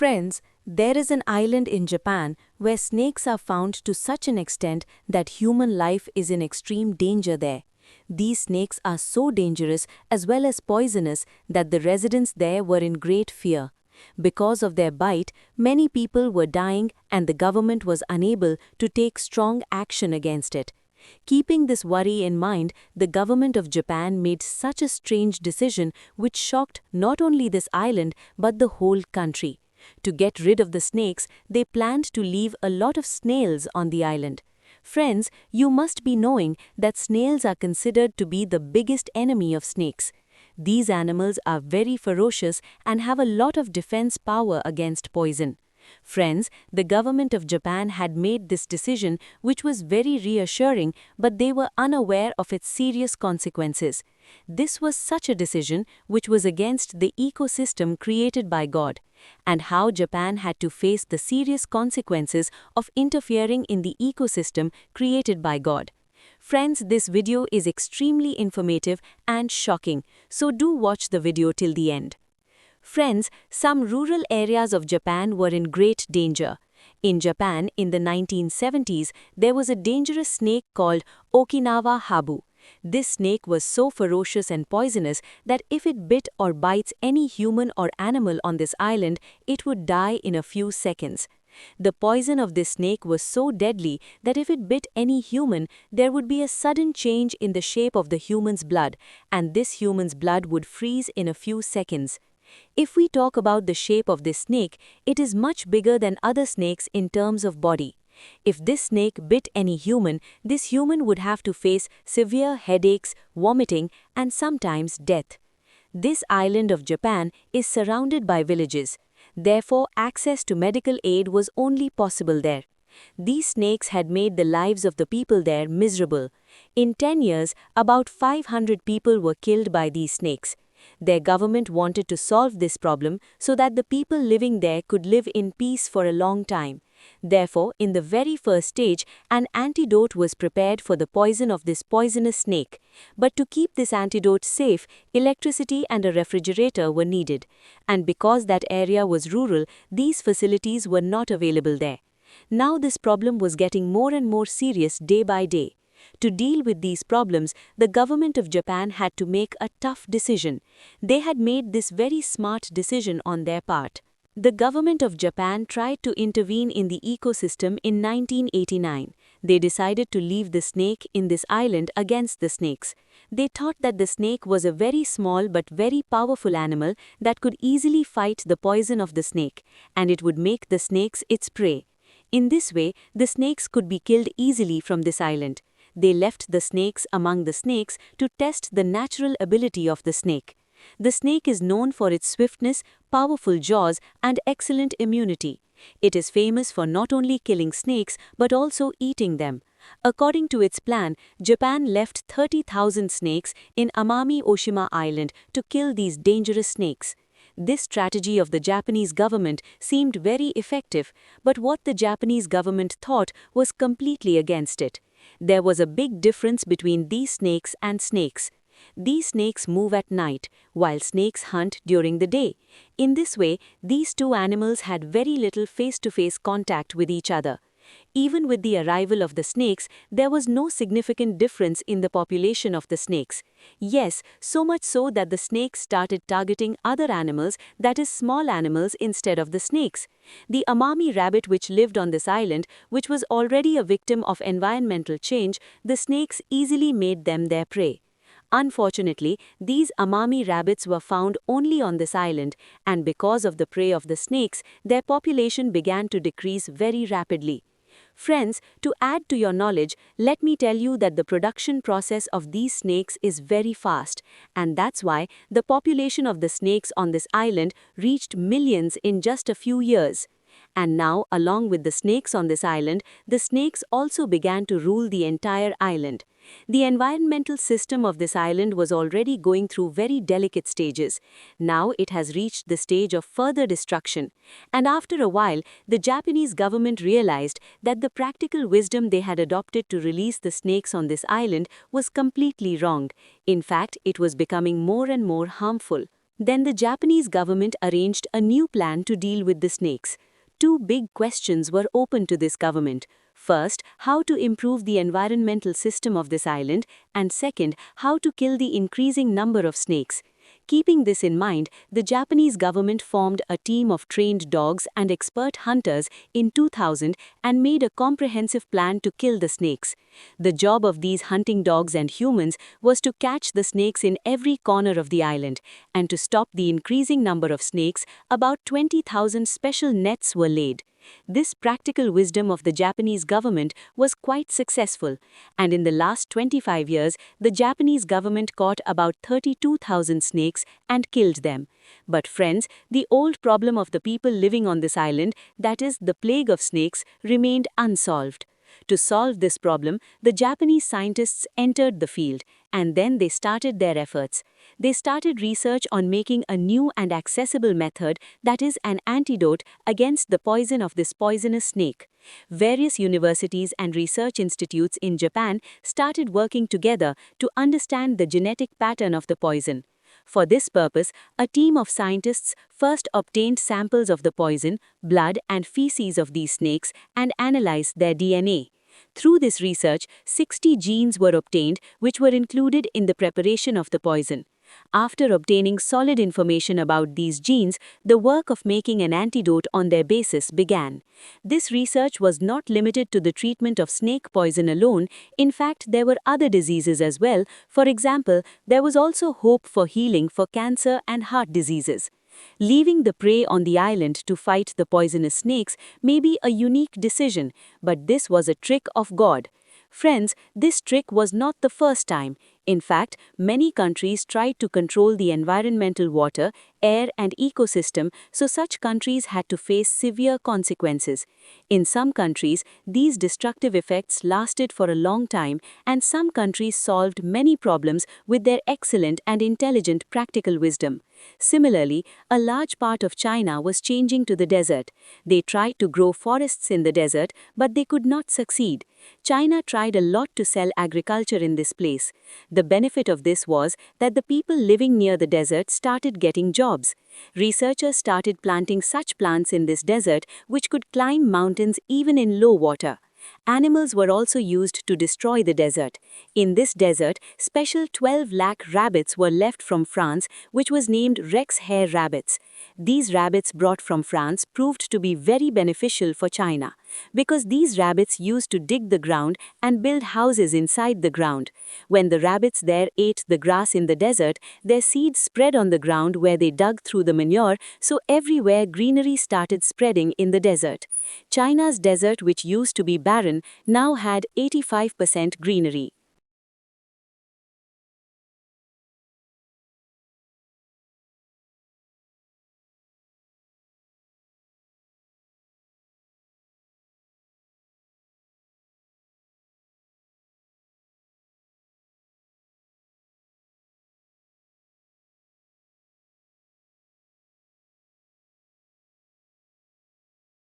Friends, there is an island in Japan where snakes are found to such an extent that human life is in extreme danger there. These snakes are so dangerous as well as poisonous that the residents there were in great fear. Because of their bite, many people were dying and the government was unable to take strong action against it. Keeping this worry in mind, the government of Japan made such a strange decision which shocked not only this island but the whole country. To get rid of the snakes, they planned to leave a lot of snails on the island. Friends, you must be knowing that snails are considered to be the biggest enemy of snakes. These animals are very ferocious and have a lot of defense power against poison. Friends, the government of Japan had made this decision which was very reassuring, but they were unaware of its serious consequences. This was such a decision which was against the ecosystem created by God, and how Japan had to face the serious consequences of interfering in the ecosystem created by God. Friends, this video is extremely informative and shocking, so do watch the video till the end. Friends, some rural areas of Japan were in great danger. In Japan, in the 1970s, there was a dangerous snake called Okinawa habu. This snake was so ferocious and poisonous that if it bit or bites any human or animal on this island, it would die in a few seconds. The poison of this snake was so deadly that if it bit any human, there would be a sudden change in the shape of the human's blood, and this human's blood would freeze in a few seconds. If we talk about the shape of this snake, it is much bigger than other snakes in terms of body. If this snake bit any human, this human would have to face severe headaches, vomiting, and sometimes death. This island of Japan is surrounded by villages. Therefore, access to medical aid was only possible there. These snakes had made the lives of the people there miserable. In 10 years, about 500 people were killed by these snakes. Their government wanted to solve this problem so that the people living there could live in peace for a long time. Therefore, in the very first stage, an antidote was prepared for the poison of this poisonous snake. But to keep this antidote safe, electricity and a refrigerator were needed. And because that area was rural, these facilities were not available there. Now this problem was getting more and more serious day by day. To deal with these problems, the government of Japan had to make a tough decision. They had made this very smart decision on their part. The government of Japan tried to intervene in the ecosystem in 1989. They decided to leave the snake in this island against the snakes. They thought that the snake was a very small but very powerful animal that could easily fight the poison of the snake, and it would make the snakes its prey. In this way, the snakes could be killed easily from this island. They left the snakes among the snakes to test the natural ability of the snake. The snake is known for its swiftness, powerful jaws, and excellent immunity. It is famous for not only killing snakes but also eating them. According to its plan, Japan left 30,000 snakes in Amami Oshima Island to kill these dangerous snakes. This strategy of the Japanese government seemed very effective, but what the Japanese government thought was completely against it. There was a big difference between these snakes and snakes. These snakes move at night, while snakes hunt during the day. In this way, these two animals had very little face-to-face contact with each other. Even with the arrival of the snakes, there was no significant difference in the population of the snakes. Yes, so much so that the snakes started targeting other animals, that is small animals, instead of the snakes. The Amami rabbit which lived on this island, which was already a victim of environmental change, the snakes easily made them their prey. Unfortunately, these Amami rabbits were found only on this island, and because of the prey of the snakes, their population began to decrease very rapidly. Friends, to add to your knowledge, let me tell you that the production process of these snakes is very fast, and that's why the population of the snakes on this island reached millions in just a few years. And now, along with the snakes on this island, the snakes also began to rule the entire island. The environmental system of this island was already going through very delicate stages. Now it has reached the stage of further destruction. And after a while, the Japanese government realized that the practical wisdom they had adopted to release the snakes on this island was completely wrong. In fact, it was becoming more and more harmful. Then the Japanese government arranged a new plan to deal with the snakes. Two big questions were open to this government. First, how to improve the environmental system of this island, and second, how to kill the increasing number of snakes. Keeping this in mind, the Japanese government formed a team of trained dogs and expert hunters in 2000 and made a comprehensive plan to kill the snakes. The job of these hunting dogs and humans was to catch the snakes in every corner of the island, and to stop the increasing number of snakes, about 20,000 special nets were laid. This practical wisdom of the Japanese government was quite successful, and in the last 25 years, the Japanese government caught about 32,000 snakes and killed them. But friends, the old problem of the people living on this island, that is, the plague of snakes, remained unsolved. To solve this problem, the Japanese scientists entered the field, and then they started their efforts. They started research on making a new and accessible method, that is, an antidote against the poison of this poisonous snake. Various universities and research institutes in Japan started working together to understand the genetic pattern of the poison. For this purpose, a team of scientists first obtained samples of the poison, blood and feces of these snakes and analyzed their DNA. Through this research, 60 genes were obtained which were included in the preparation of the poison. After obtaining solid information about these genes, the work of making an antidote on their basis began. This research was not limited to the treatment of snake poison alone. In fact, there were other diseases as well. For example, there was also hope for healing for cancer and heart diseases. Leaving the prey on the island to fight the poisonous snakes may be a unique decision, but this was a trick of God. Friends, this trick was not the first time. In fact, many countries tried to control the environmental water, air and ecosystem, so such countries had to face severe consequences. In some countries, these destructive effects lasted for a long time, and some countries solved many problems with their excellent and intelligent practical wisdom. Similarly, a large part of China was changing to the desert. They tried to grow forests in the desert, but they could not succeed. China tried a lot to sell agriculture in this place. The benefit of this was that the people living near the desert started getting jobs. Researchers started planting such plants in this desert which could climb mountains even in low water. Animals were also used to destroy the desert. In this desert, special 12 lakh rabbits were left from France, which was named Rex hare rabbits. These rabbits brought from France proved to be very beneficial for China, because these rabbits used to dig the ground and build houses inside the ground. When the rabbits there ate the grass in the desert, their seeds spread on the ground where they dug through the manure, so everywhere greenery started spreading in the desert. China's desert, which used to be barren, now had 85% greenery.